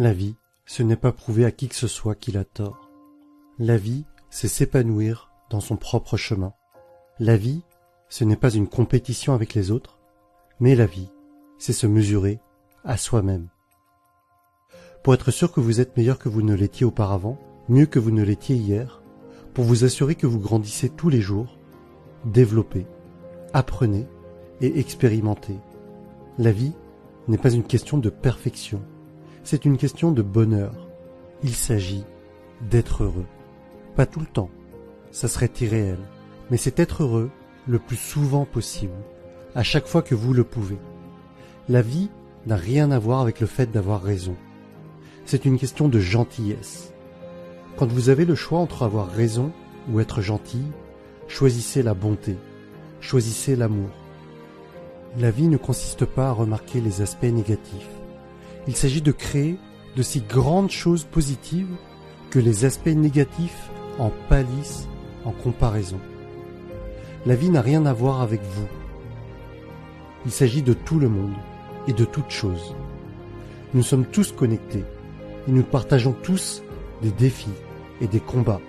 La vie, ce n'est pas prouver à qui que ce soit qu'il a tort. La vie, c'est s'épanouir dans son propre chemin. La vie, ce n'est pas une compétition avec les autres, mais la vie, c'est se mesurer à soi-même. Pour être sûr que vous êtes meilleur que vous ne l'étiez auparavant, mieux que vous ne l'étiez hier, pour vous assurer que vous grandissez tous les jours, développez, apprenez et expérimentez. La vie n'est pas une question de perfection, c'est une question de bonheur. Il s'agit d'être heureux. Pas tout le temps, ça serait irréel, mais c'est être heureux le plus souvent possible, à chaque fois que vous le pouvez. La vie n'a rien à voir avec le fait d'avoir raison. C'est une question de gentillesse. Quand vous avez le choix entre avoir raison ou être gentil, choisissez la bonté, choisissez l'amour. La vie ne consiste pas à remarquer les aspects négatifs. Il s'agit de créer de si grandes choses positives que les aspects négatifs en pâlissent en comparaison. La vie n'a rien à voir avec vous. Il s'agit de tout le monde et de toutes choses. Nous sommes tous connectés et nous partageons tous des défis et des combats.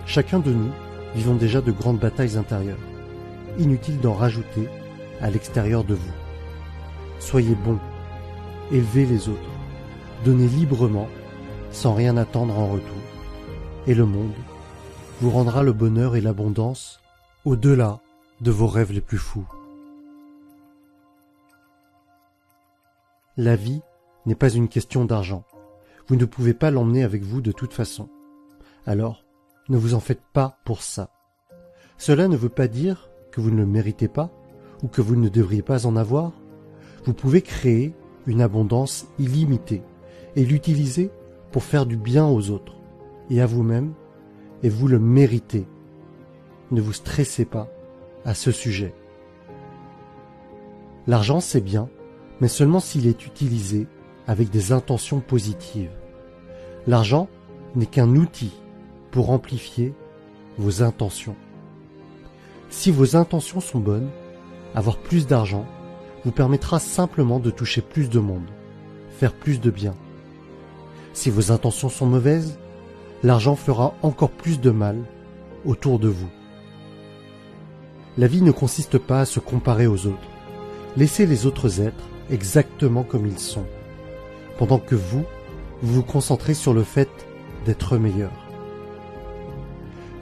Chacun de nous vivons déjà de grandes batailles intérieures. Inutile d'en rajouter à l'extérieur de vous. Soyez bons, élevez les autres, donnez librement, sans rien attendre en retour. Et le monde vous rendra le bonheur et l'abondance au-delà de vos rêves les plus fous. La vie n'est pas une question d'argent. Vous ne pouvez pas l'emmener avec vous de toute façon. Alors, ne vous en faites pas pour ça. Cela ne veut pas dire que vous ne le méritez pas ou que vous ne devriez pas en avoir. Vous pouvez créer une abondance illimitée et l'utiliser pour faire du bien aux autres et à vous-même, et vous le méritez. Ne vous stressez pas à ce sujet. L'argent, c'est bien, mais seulement s'il est utilisé avec des intentions positives. L'argent n'est qu'un outil pour amplifier vos intentions. Si vos intentions sont bonnes, avoir plus d'argent vous permettra simplement de toucher plus de monde, faire plus de bien. Si vos intentions sont mauvaises, l'argent fera encore plus de mal autour de vous. La vie ne consiste pas à se comparer aux autres. Laissez les autres êtres exactement comme ils sont, pendant que vous vous concentrez sur le fait d'être meilleur.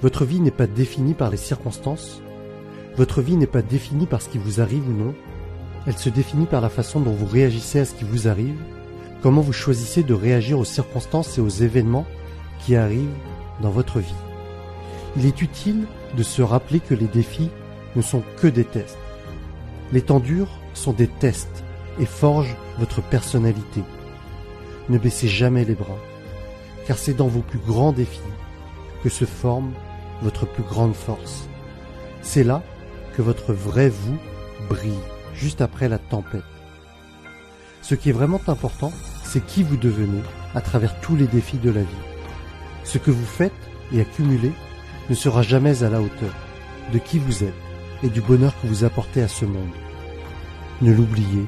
Votre vie n'est pas définie par les circonstances, votre vie n'est pas définie par ce qui vous arrive ou non, elle se définit par la façon dont vous réagissez à ce qui vous arrive, comment vous choisissez de réagir aux circonstances et aux événements qui arrivent dans votre vie. Il est utile de se rappeler que les défis ne sont que des tests. Les temps durs sont des tests et forgent votre personnalité. Ne baissez jamais les bras, car c'est dans vos plus grands défis que se forme votre plus grande force. C'est là que votre vrai vous brille, juste après la tempête. Ce qui est vraiment important, c'est qui vous devenez à travers tous les défis de la vie. Ce que vous faites et accumulez ne sera jamais à la hauteur de qui vous êtes et du bonheur que vous apportez à ce monde. Ne l'oubliez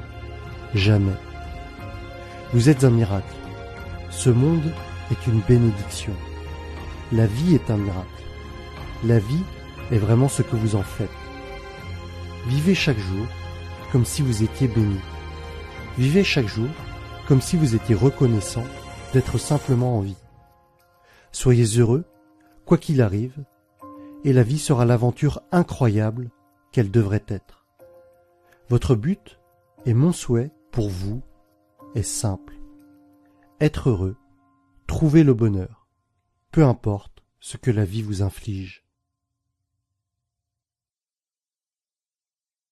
jamais. Vous êtes un miracle. Ce monde est une bénédiction. La vie est un miracle. La vie est vraiment ce que vous en faites. Vivez chaque jour comme si vous étiez béni. Vivez chaque jour comme si vous étiez reconnaissant d'être simplement en vie. Soyez heureux, quoi qu'il arrive, et la vie sera l'aventure incroyable qu'elle devrait être. Votre but et mon souhait pour vous est simple. Être heureux, trouver le bonheur, peu importe ce que la vie vous inflige.